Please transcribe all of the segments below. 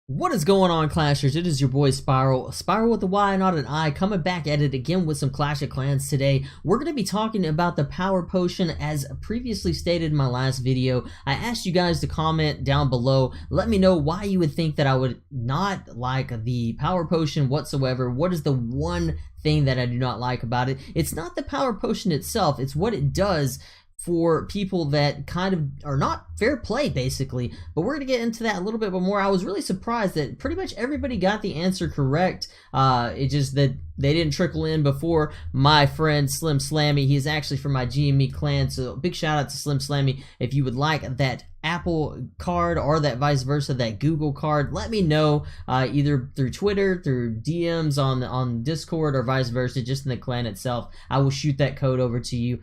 What is going on, Clashers? It is your boy Spiral with a Y, not an I, coming back at it again with some Clash of Clans today. We're going to be talking about the power potion. As previously stated in my last video, I asked you guys to comment down below. Let me know why you would think that I would not like the power potion whatsoever. What is the one thing that I do not like about it? It's not the power potion itself, it's what it does for people that kind of are not fair play, basically. But we're gonna get into that a little bit more. I was really surprised that pretty much everybody got the answer correct. It's just that they didn't trickle in before. My friend Slim Slammy, he's actually from my GME clan, so big shout out to Slim Slammy. If you would like that Apple card or that vice versa, that Google card, let me know either through Twitter, through DMs on Discord, or vice versa, just in the clan itself. I will shoot that code over to you.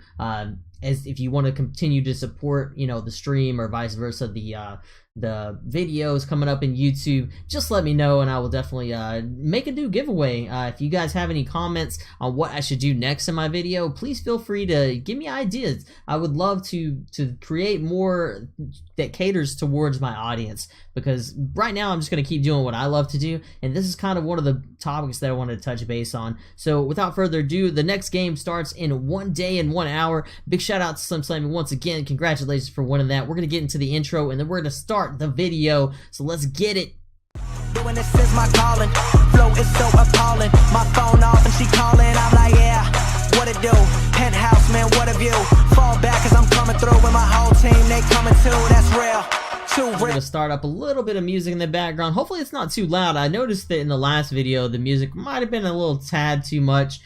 As if you want to continue to support, you know, the stream or vice versa, the videos coming up in YouTube, just let me know and I will definitely make a new giveaway. If you guys have any comments on what I should do next in my video, please feel free to give me ideas. I would love to create more that caters towards my audience, because right now I'm just going to keep doing what I love to do, and this is kind of one of the topics that I wanted to touch base on. So without further ado, the next game starts in 1 day and 1 hour. Big shout out to Slim Slammy once again. Congratulations for winning that. We're going to get into the intro and then we're going to start the video, so let's get it. Doing this is my calling. Flow is so appalling. My phone off and she calling. I'm like, yeah, what it do? Penthouse, man, what a view. Fall back cause I'm coming through with my whole team. They coming too, that's real. I'm going to start up a little bit of music in the background. Hopefully it's not too loud. I noticed that in the last video the music might have been a little tad too much,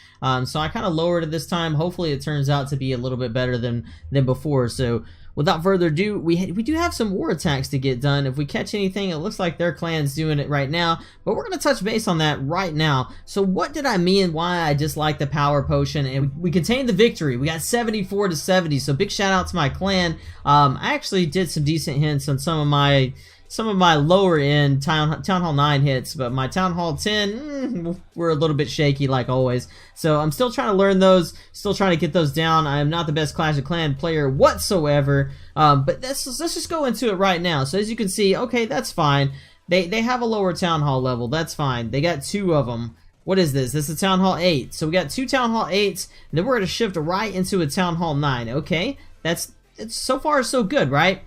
so I kind of lowered it this time. Hopefully it turns out to be a little bit better than before. So without further ado, we do have some war attacks to get done. If we catch anything, it looks like their clan's doing it right now, but we're going to touch base on that right now. So what did I mean why I dislike the power potion? And we contained the victory. We got 74-70, so big shout out to my clan. I actually did some decent hints on some of my lower end Town Hall 9 hits, but my Town Hall 10 were a little bit shaky like always. So I'm still trying to learn those, still trying to get those down. I am not the best Clash of Clans player whatsoever, but let's just go into it right now. So as you can see, okay, that's fine. They have a lower Town Hall level, that's fine. They got 2 of them. What is this? This is a Town Hall 8. So we got 2 Town Hall 8s, and then we're going to shift right into a Town Hall 9. Okay, it's so far so good, right?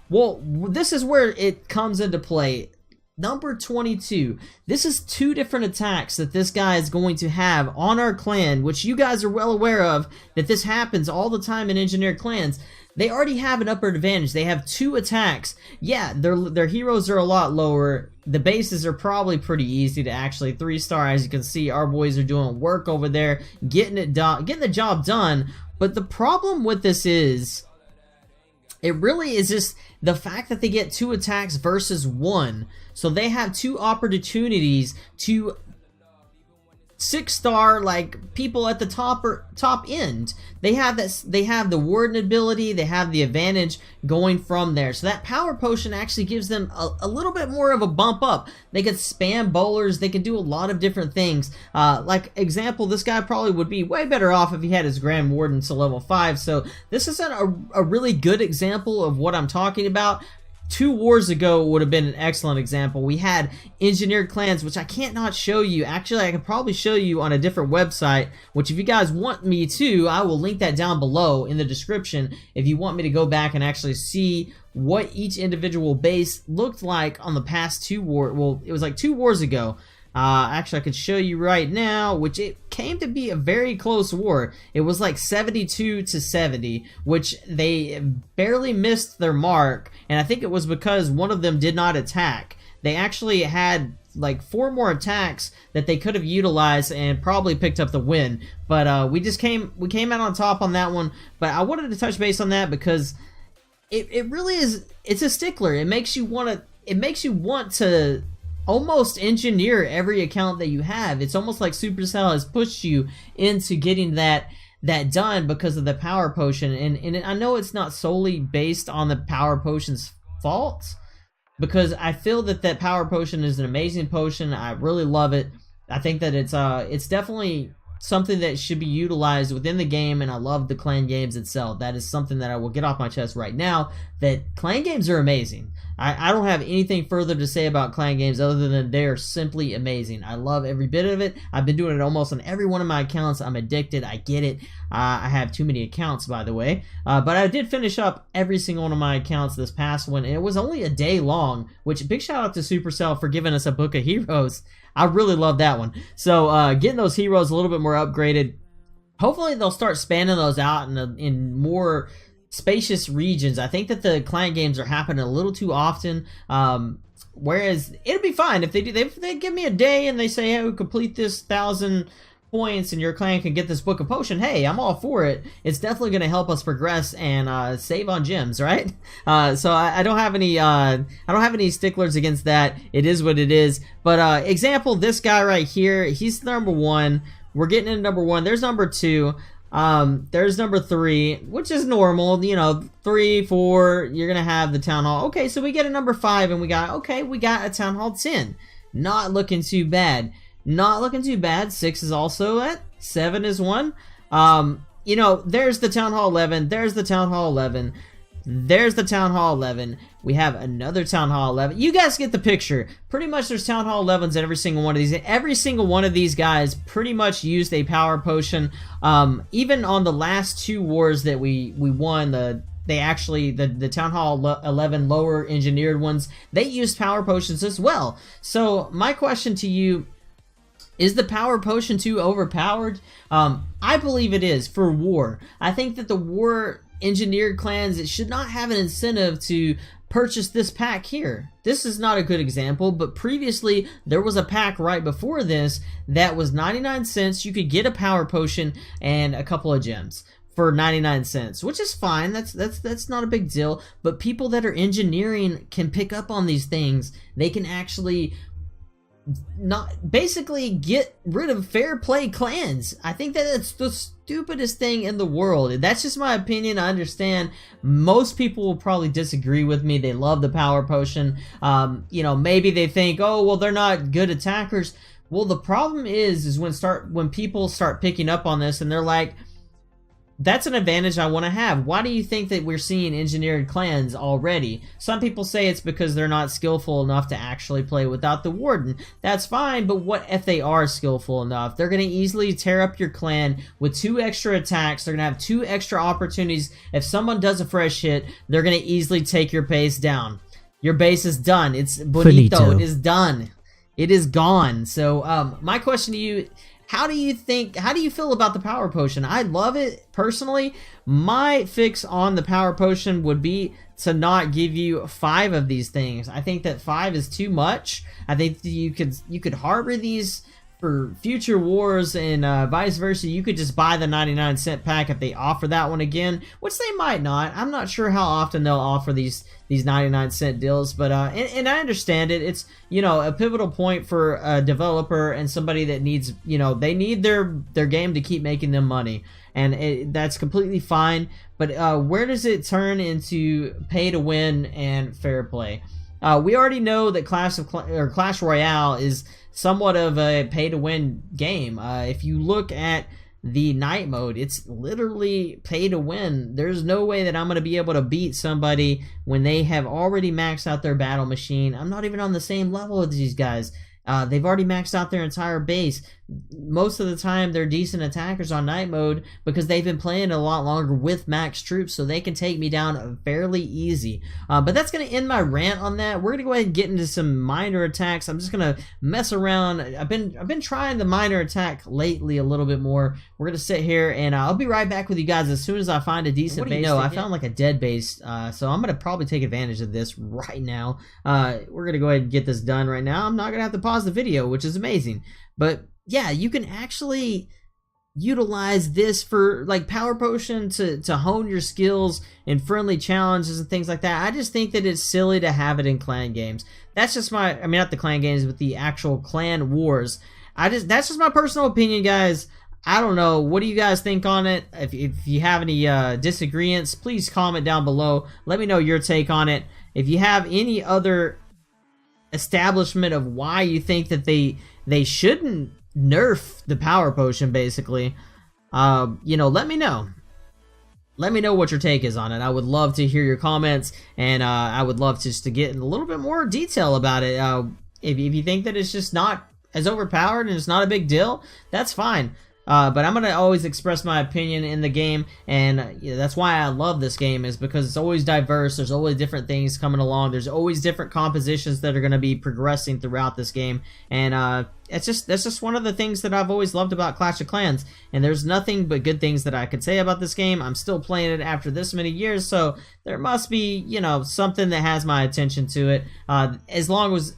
Well, this is where it comes into play. Number 22. This is 2 different attacks that this guy is going to have on our clan, which you guys are well aware of, that this happens all the time in engineer clans. They already have an upper advantage. They have 2 attacks. Yeah, their heroes are a lot lower. The bases are probably pretty easy to actually 3-star. As you can see, our boys are doing work over there, getting the job done. But the problem with this is, it really is just the fact that they get 2 attacks versus 1. So they have 2 opportunities to 6-star like people at the top end. They have this, they have the warden ability, they have the advantage going from there. So that power potion actually gives them a little bit more of a bump up. They could spam bowlers, they can do a lot of different things. Like example, this guy probably would be way better off if he had his Grand Warden to level 5. So this is a really good example of what I'm talking about. 2 wars ago would have been an excellent example. We had engineered clans, which I can't not show you. Actually, I could probably show you on a different website, which if you guys want me to, I will link that down below in the description if you want me to go back and actually see what each individual base looked like on the past 2 wars. Well, it was like 2 wars ago. Actually, I could show you right now, which it came to be a very close war. It was like 72-70, which they barely missed their mark, and I think it was because one of them did not attack. They actually had like 4 more attacks that they could have utilized and probably picked up the win. But we came out on top on that one. But I wanted to touch base on that because it really is, it's a stickler. It makes you want to almost engineer every account that you have. It's almost like Supercell has pushed you into getting that done because of the power potion. And I know it's not solely based on the power potion's fault, because I feel that power potion is an amazing potion. I really love it. I think that it's definitely something that should be utilized within the game, and I love the clan games itself. That is something that I will get off my chest right now. that clan games are amazing. I don't have anything further to say about clan games other than they are simply amazing. I love every bit of it. I've been doing it almost on every one of my accounts. I'm addicted. I get it. I have too many accounts, by the way. But I did finish up every single one of my accounts this past one, and it was only a day long, which big shout out to Supercell for giving us a book of heroes. I really love that one. So getting those heroes a little bit more upgraded. Hopefully they'll start spanning those out in more spacious regions. I think that the clan games are happening a little too often. Whereas it'd be fine if they do. They give me a day and they say, "Hey, complete this 1,000 points and your clan can get this book of potion." Hey, I'm all for it. It's definitely going to help us progress and save on gems, right? So I don't have any sticklers against that. It is what it is. But example, this guy right here, he's number 1. We're getting into number 1. There's number 2. There's number 3, which is normal, you know, 3, 4, you're gonna have the town hall. Okay, so we get a number 5 and we got a town hall 10. Not looking too bad. Not looking too bad. 6 is also at 7 is 1. You know, there's the town hall 11, there's the town hall 11. There's the Town Hall 11. We have another Town Hall 11. You guys get the picture. Pretty much there's Town Hall 11s in every single one of these. Every single one of these guys pretty much used a power potion. Even on the last 2 wars that we won, the Town Hall 11 lower engineered ones, they used power potions as well. So my question to you, is the power potion too overpowered? I believe it is for war. I think that the war engineered clans, it should not have an incentive to purchase this pack here. This is not a good example, but previously there was a pack right before this that was 99 cents. You could get a power potion and a couple of gems for 99 cents, which is fine. That's not a big deal. But people that are engineering can pick up on these things. They can actually not basically get rid of fair play clans. I think that it's the stupidest thing in the world. That's just my opinion. I understand most people will probably disagree with me. They love the power potion. You know, maybe they think, oh well, they're not good attackers. Well, the problem is when people start picking up on this and they're like, that's an advantage I want to have. Why do you think that we're seeing engineered clans already? Some people say it's because they're not skillful enough to actually play without the warden. That's fine, but what if they are skillful enough? They're going to easily tear up your clan with 2 extra attacks. They're going to have 2 extra opportunities. If someone does a fresh hit, they're going to easily take your base down. Your base is done. It's bonito. Finito. It is done. It is gone. So my question to you, how do you feel about the power potion? I love it personally. My fix on the power potion would be to not give you 5 of these things. I think that 5 is too much. I think that you could harbor these for future wars and vice versa. You could just buy the 99 cent pack if they offer that one again, which they might not. I'm not sure how often they'll offer these 99 cent deals, but and I understand it. It's, you know, a pivotal point for a developer and somebody that needs, you know, they need their game to keep making them money, and that's completely fine. But where does it turn into pay to win and fair play? We already know that Clash Royale is somewhat of a pay-to-win game. If you look at the night mode, it's literally pay-to-win. There's no way that I'm going to be able to beat somebody when they have already maxed out their battle machine. I'm not even on the same level as these guys. They've already maxed out their entire base. Most of the time, they're decent attackers on night mode because they've been playing a lot longer with max troops, so they can take me down fairly easy. But that's going to end my rant on that. We're going to go ahead and get into some minor attacks. I'm just going to mess around. I've been trying the minor attack lately a little bit more. We're going to sit here, and I'll be right back with you guys as soon as I find a decent base. I found like a dead base, so I'm going to probably take advantage of this right now. We're going to go ahead and get this done right now. I'm not going to have to pause the video, which is amazing. But yeah, you can actually utilize this for like power potion to hone your skills in friendly challenges and things like that. I just think that it's silly to have it in clan games. That's just my, I mean, not the clan games, but the actual clan wars. That's just my personal opinion, guys. I don't know. What do you guys think on it? If you have any disagreements, please comment down below. Let me know your take on it. If you have any other establishment of why you think that they shouldn't nerf the power potion, basically, you know, let me know. let me know what your take is on it. I would love to hear your comments, and I would love just to get in a little bit more detail about it. If you think that it's just not as overpowered and it's not a big deal, that's fine. But I'm going to always express my opinion in the game, and that's why I love this game, is because it's always diverse. There's always different things coming along. There's always different compositions that are going to be progressing throughout this game, and that's just one of the things that I've always loved about Clash of Clans, and there's nothing but good things that I could say about this game. I'm still playing it after this many years, so there must be, you know, something that has my attention to it, as long as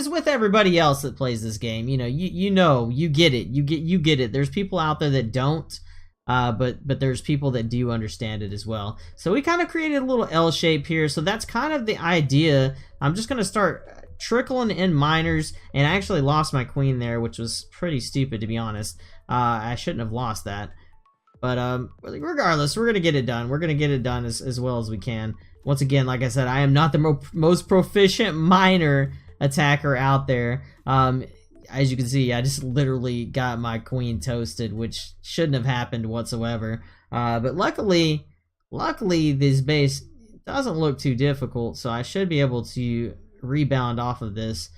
with everybody else that plays this game. You know, you get it. You get it. There's people out there that don't, but there's people that do understand it as well. So we kind of created a little L shape here. So that's kind of the idea. I'm just gonna start trickling in miners, and I actually lost my queen there, which was pretty stupid, to be honest. I shouldn't have lost that. But regardless, we're gonna get it done. We're gonna get it done as well as we can. Once again, like I said, I am not the most proficient miner attacker out there. As you can see, I just literally got my queen toasted, which shouldn't have happened whatsoever. But luckily this base doesn't look too difficult, so I should be able to rebound off of this.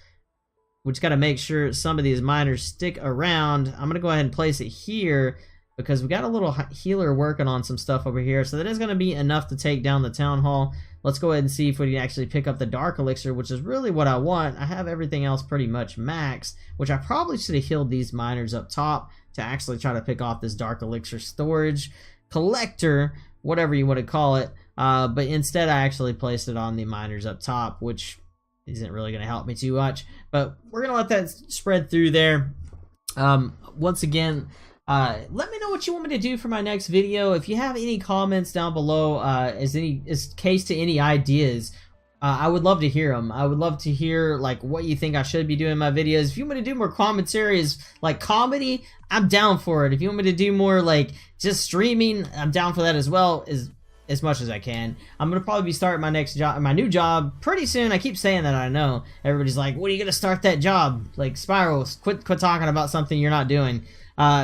We just got to make sure some of these miners stick around. I'm gonna go ahead and place it here because we got a little healer working on some stuff over here, so that is going to be enough to take down the town hall. Let's go ahead and see if we can actually pick up the dark elixir, which is really what I want. I have everything else pretty much maxed, which I probably should have healed these miners up top to actually try to pick off this dark elixir storage collector, whatever you want to call it. But instead I actually placed it on the miners up top, which isn't really going to help me too much. But we're going to let that spread through there. Once again, let me know what you want me to do for my next video. If you have any comments down below, as case to any ideas, I would love to hear them. I would love to hear like what you think I should be doing in my videos. If you want me to do more commentaries, like comedy, I'm down for it. If you want me to do more like just streaming, I'm down for that as well, as much as I can. I'm gonna probably be starting my next job, my new job, pretty soon. I keep saying that. I know everybody's like, "When are you gonna start that job?" Like, Spiral, quit talking about something you're not doing.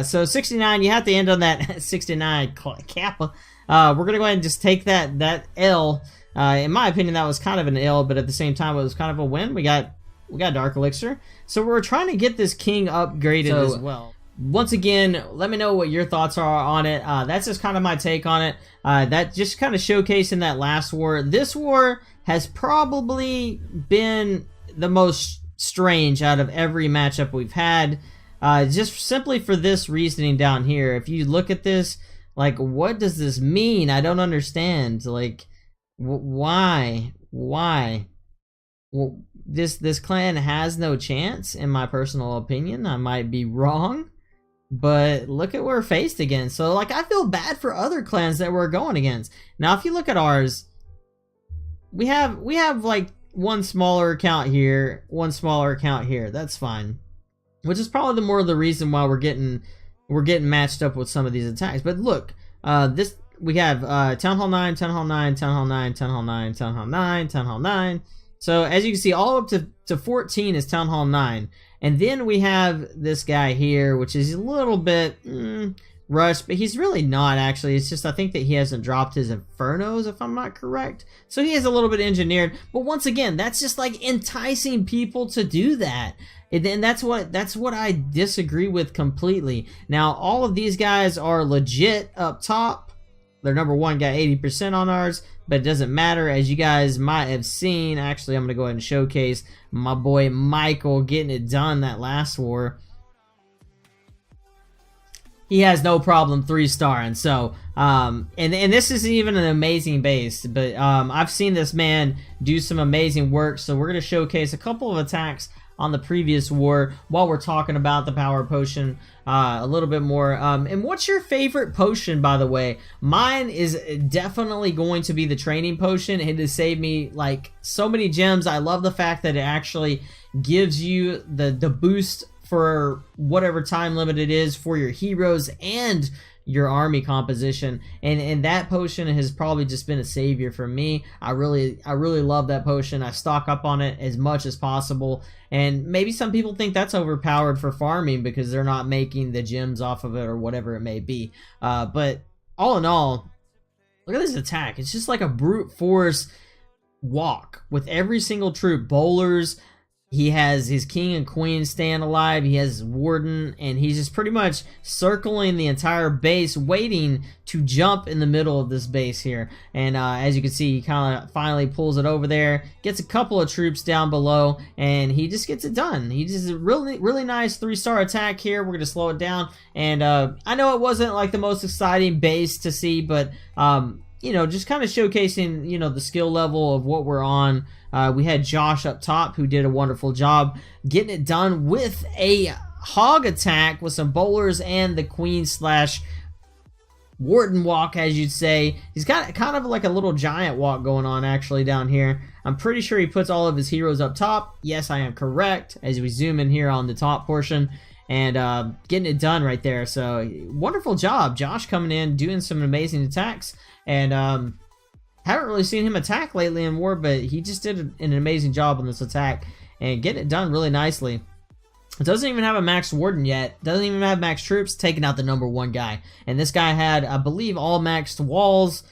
So 69, you have to end on that 69 Kappa. We're gonna go ahead and just take that L. In my opinion, that was kind of an L, but at the same time, it was kind of a win. We got Dark Elixir, so we're trying to get this king upgraded as well. Once again, let me know what your thoughts are on it. That's just kind of my take on it. That just kind of showcasing that last war. This war has probably been the most strange out of every matchup we've had. Just simply for this reasoning down here. If you look at this, like, what does this mean? I don't understand. Like, why? Well, this clan has no chance, in my personal opinion. I might be wrong, but look at what we're faced against. So, like, I feel bad for other clans that we're going against. Now, if you look at ours, we have like one smaller account here, one smaller account here. That's fine. Which is probably the more of the reason why we're getting matched up with some of these attacks. But look, we have Town Hall 9, Town Hall 9, Town Hall 9, Town Hall 9, Town Hall 9, Town Hall 9. So as you can see, all up to 14 is Town Hall 9. And then we have this guy here, which is a little bit rushed, but he's really not actually. It's just I think that he hasn't dropped his Infernos, if I'm not correct. So he is a little bit engineered. But once again, that's just like enticing people to do that. And that's what I disagree with completely. Now, all of these guys are legit up top. Their number one got 80% on ours, but it doesn't matter. As you guys might have seen, actually, I'm going to go ahead and showcase my boy Michael getting it done that last war. He has no problem 3-starring. So, and this isn't even an amazing base, but I've seen this man do some amazing work. So we're going to showcase a couple of attacks on the previous war while we're talking about the power potion a little bit more. And what's your favorite potion, by the way? Mine is definitely going to be the training potion. It has saved me like so many gems. I love the fact that it actually gives you the boost for whatever time limit it is for your heroes and your army composition, and that potion has probably just been a savior for me. I really love that potion. I stock up on it as much as possible, and maybe some people think that's overpowered for farming because they're not making the gems off of it or whatever it may be, but all in all, Look at this attack. It's just like a brute force walk with every single troop. Bowlers, he has his king and queen staying alive, he has warden, and he's just pretty much circling the entire base, waiting to jump in the middle of this base here. And as you can see, he kind of finally pulls it over there, gets a couple of troops down below, and he just gets it done. He just a really nice 3-star attack here. We're gonna slow it down, and I know it wasn't like the most exciting base to see, but you know, just kind of showcasing, you know, the skill level of what we're on. We had Josh up top, who did a wonderful job getting it done with a hog attack with some bowlers and the queen slash warden walk, as you'd say. He's got kind of like a little giant walk going on actually down here. I'm pretty sure he puts all of his heroes up top. Yes, I am correct, as we zoom in here on the top portion. And getting it done right there. So wonderful job, Josh, coming in, doing some amazing attacks. And haven't really seen him attack lately in war, but he just did an amazing job on this attack and getting it done really nicely. It doesn't even have a max warden yet, doesn't even have max troops, taking out the #1 guy. And this guy had, I believe, all maxed walls.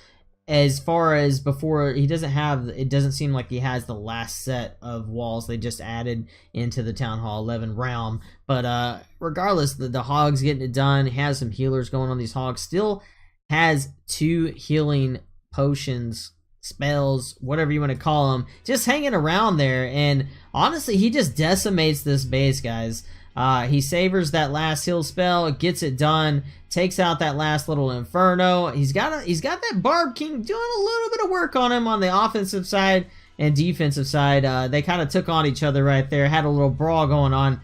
As far as before, he doesn't have, it doesn't seem like he has the last set of walls they just added into the Town Hall 11 realm. But regardless, the hog's getting it done. He has some healers going on these hogs. Still has 2 healing potions, spells, whatever you want to call them, just hanging around there. And honestly, he just decimates this base, guys. He savors that last heal spell, gets it done, takes out that last little inferno. He's got that Barb King doing a little bit of work on him on the offensive side and defensive side. They kind of took on each other right there, had a little brawl going on.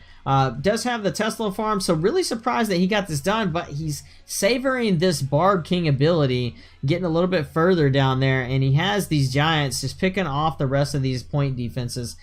Does have the Tesla farm, so really surprised that he got this done, but he's savoring this Barb King ability, getting a little bit further down there, and he has these giants just picking off the rest of these point defenses.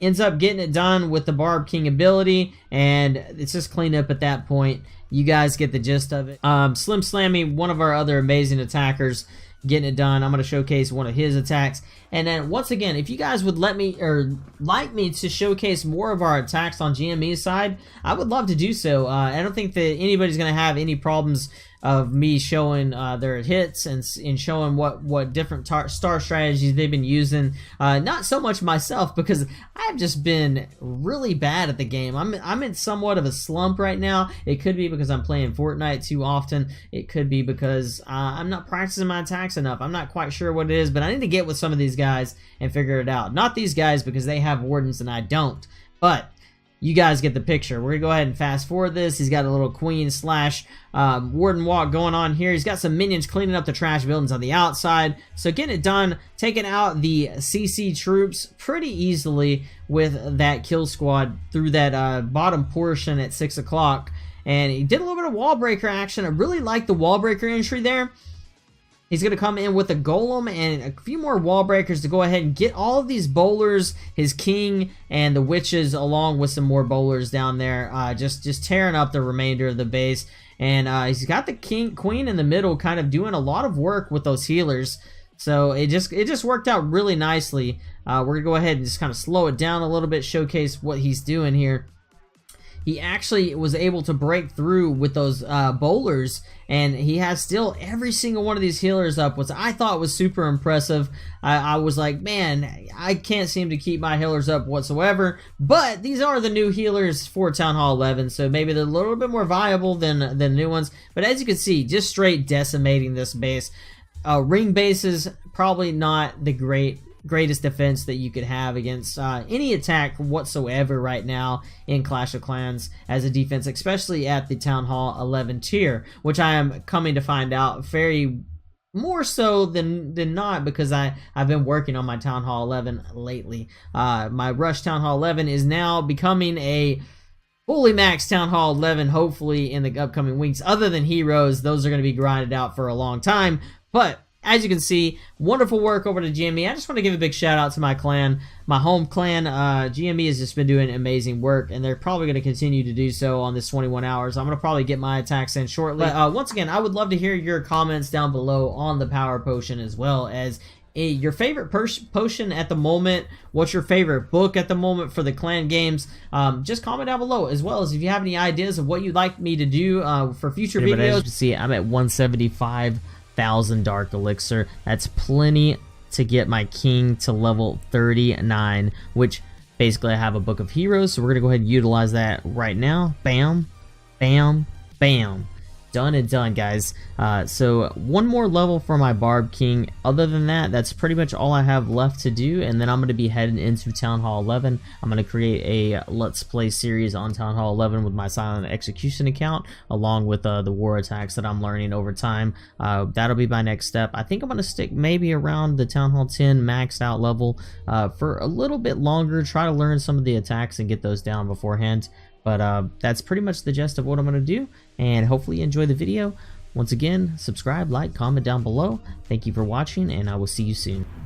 Ends up getting it done with the Barb King ability, and it's just cleanup at that point. You guys get the gist of it. Slim Slammy, one of our other amazing attackers, getting it done. I'm going to showcase one of his attacks. And then once again, if you guys would let me or like me to showcase more of our attacks on GME's side, I would love to do so. I don't think that anybody's going to have any problems of me showing their hits and showing what different star strategies they've been using. Not so much myself, because I've just been really bad at the game. I'm in somewhat of a slump right now. It could be because I'm playing Fortnite too often. It could be because I'm not practicing my attacks enough. I'm not quite sure what it is, but I need to get with some of these guys and figure it out. Not these guys, because they have wardens and I don't. But you guys get the picture. We're gonna go ahead and fast forward this. He's got a little queen slash warden walk going on here. He's got some minions cleaning up the trash buildings on the outside. So getting it done, taking out the CC troops pretty easily with that kill squad through that bottom portion at 6 o'clock. And he did a little bit of wall breaker action. I really like the wall breaker entry there. He's going to come in with a golem and a few more wall breakers to go ahead and get all of these bowlers, his king, and the witches, along with some more bowlers down there, just tearing up the remainder of the base. And he's got the queen in the middle, kind of doing a lot of work with those healers. So it just worked out really nicely. We're going to go ahead and just kind of slow it down a little bit, showcase what he's doing here. He actually was able to break through with those bowlers, and he has still every single one of these healers up, which I thought was super impressive. I was like, man, I can't seem to keep my healers up whatsoever, but these are the new healers for Town Hall 11, so maybe they're a little bit more viable than new ones. But as you can see, just straight decimating this base. Ring bases, probably not the greatest defense that you could have against any attack whatsoever right now in Clash of Clans as a defense, especially at the Town Hall 11 tier, which I am coming to find out very more so than not, because I've been working on my Town Hall 11 lately. My Rush Town Hall 11 is now becoming a fully maxed Town Hall 11, hopefully in the upcoming weeks. Other than heroes, those are going to be grinded out for a long time. But as you can see, wonderful work over to GME. I just want to give a big shout out to my clan, my home clan. GME has just been doing amazing work, and they're probably going to continue to do so on this 21 hours. I'm going to probably get my attacks in shortly. But once again, I would love to hear your comments down below on the power potion, as well as your favorite potion at the moment. What's your favorite book at the moment for the clan games? Just comment down below, as well as if you have any ideas of what you'd like me to do for future videos. As you can see, I'm at 175 1,000 dark elixir. That's plenty to get my king to level 39, which basically I have a book of heroes, so we're gonna go ahead and utilize that right now. Bam, bam, bam. Done and done, guys. So one more level for my Barb King. Other than that, that's pretty much all I have left to do, and then I'm going to be heading into Town Hall 11. I'm going to create a Let's Play series on Town Hall 11 with my Silent Execution account, along with the war attacks that I'm learning over time. That'll be my next step. I think I'm going to stick maybe around the Town Hall 10 maxed out level for a little bit longer, try to learn some of the attacks and get those down beforehand. But that's pretty much the gist of what I'm going to do, and hopefully you enjoy the video. Once again, subscribe, like, comment down below. Thank you for watching, and I will see you soon.